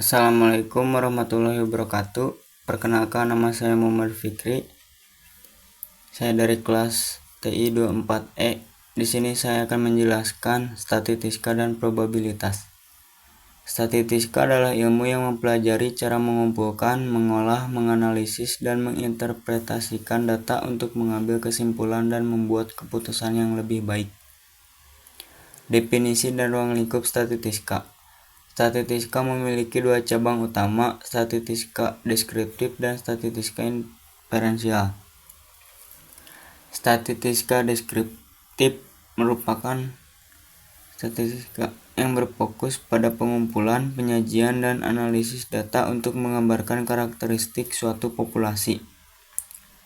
Assalamualaikum warahmatullahi wabarakatuh. Perkenalkan, nama saya Muhammad Fikri. Saya dari kelas TI 24E. Di sini saya akan menjelaskan statistika dan probabilitas. Statistika adalah ilmu yang mempelajari cara mengumpulkan, mengolah, menganalisis, dan menginterpretasikan data untuk mengambil kesimpulan dan membuat keputusan yang lebih baik. Definisi dan ruang lingkup statistika. Statistika memiliki dua cabang utama, statistika deskriptif dan statistika inferensial. Statistika deskriptif merupakan statistika yang berfokus pada pengumpulan, penyajian, dan analisis data untuk menggambarkan karakteristik suatu populasi.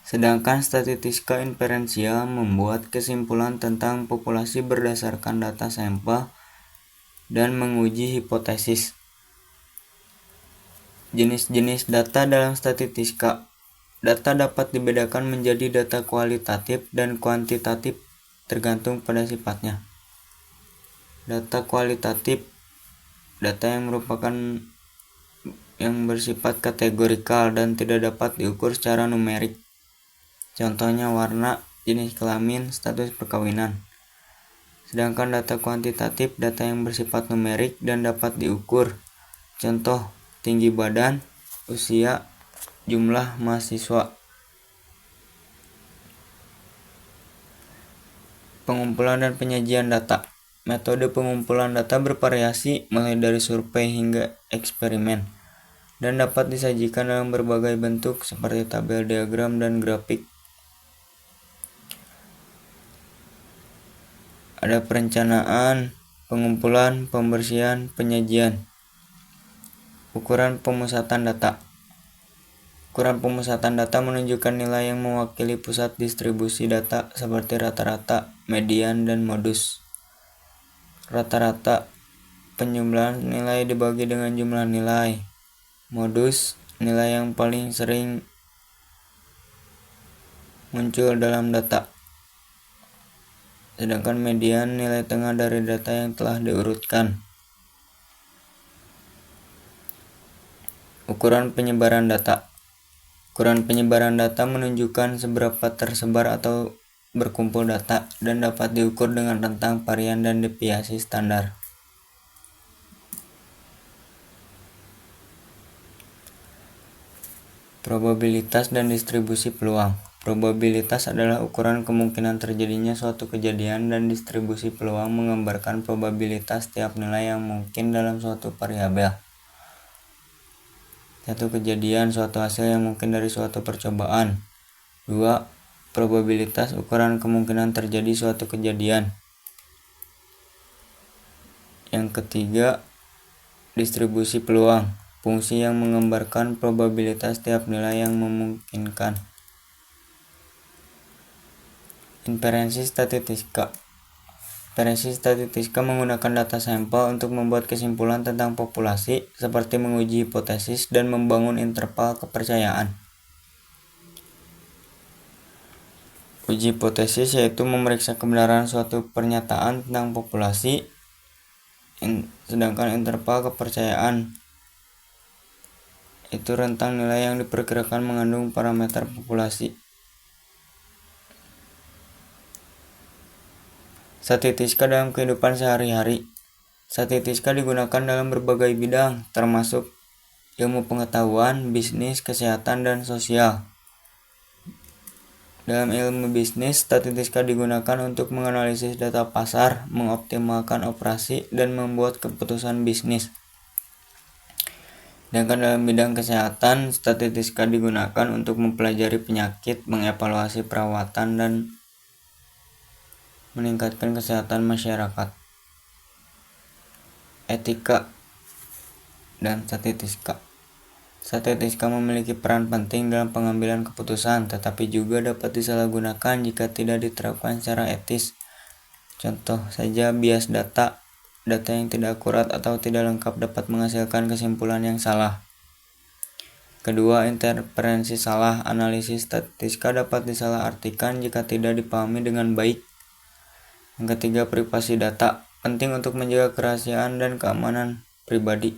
Sedangkan statistika inferensial membuat kesimpulan tentang populasi berdasarkan data sampel dan menguji hipotesis. Jenis-jenis data dalam statistika. Data dapat dibedakan menjadi data kualitatif dan kuantitatif tergantung pada sifatnya. Data kualitatif, data yang bersifat kategorikal dan tidak dapat diukur secara numerik. Contohnya warna, jenis kelamin, status perkawinan. Sedangkan data kuantitatif, data yang bersifat numerik dan dapat diukur. Contoh, tinggi badan, usia, jumlah mahasiswa. Pengumpulan dan penyajian data. Metode pengumpulan data bervariasi mulai dari survei hingga eksperimen dan dapat disajikan dalam berbagai bentuk seperti tabel, diagram, dan grafik. Ada perencanaan, pengumpulan, pembersihan, penyajian. Ukuran pemusatan data. Ukuran pemusatan data menunjukkan nilai yang mewakili pusat distribusi data seperti rata-rata, median, dan modus. Rata-rata, penjumlahan nilai dibagi dengan jumlah nilai. Modus, nilai yang paling sering muncul dalam data. Sedangkan median, nilai tengah dari data yang telah diurutkan. Ukuran penyebaran data. Ukuran penyebaran data menunjukkan seberapa tersebar atau berkumpul data dan dapat diukur dengan rentang varian dan deviasi standar. Probabilitas dan distribusi peluang. Probabilitas adalah ukuran kemungkinan terjadinya suatu kejadian dan distribusi peluang menggambarkan probabilitas tiap nilai yang mungkin dalam suatu variabel. Satu kejadian, suatu hasil yang mungkin dari suatu percobaan. 2. Probabilitas, ukuran kemungkinan terjadi suatu kejadian. Yang ketiga, distribusi peluang, fungsi yang menggambarkan probabilitas tiap nilai yang memungkinkan. Inferensi statistika. Inferensi statistika menggunakan data sampel untuk membuat kesimpulan tentang populasi, seperti menguji hipotesis dan membangun interval kepercayaan. Uji hipotesis yaitu memeriksa kebenaran suatu pernyataan tentang populasi, sedangkan interval kepercayaan itu rentang nilai yang diperkirakan mengandung parameter populasi. Statistika dalam kehidupan sehari-hari. Statistika digunakan dalam berbagai bidang, termasuk ilmu pengetahuan, bisnis, kesehatan, dan sosial. Dalam ilmu bisnis, statistika digunakan untuk menganalisis data pasar, mengoptimalkan operasi, dan membuat keputusan bisnis. Sedangkan dalam bidang kesehatan, statistika digunakan untuk mempelajari penyakit, mengevaluasi perawatan, dan meningkatkan kesehatan masyarakat. Etika dan statistika. Statistika memiliki peran penting dalam pengambilan keputusan, tetapi juga dapat disalahgunakan jika tidak diterapkan secara etis. Contoh saja bias data. Data yang tidak akurat atau tidak lengkap dapat menghasilkan kesimpulan yang salah. Kedua, interferensi salah. Analisis statistika dapat disalahartikan jika tidak dipahami dengan baik. Yang ketiga, privasi data. Penting untuk menjaga kerahasiaan dan keamanan pribadi.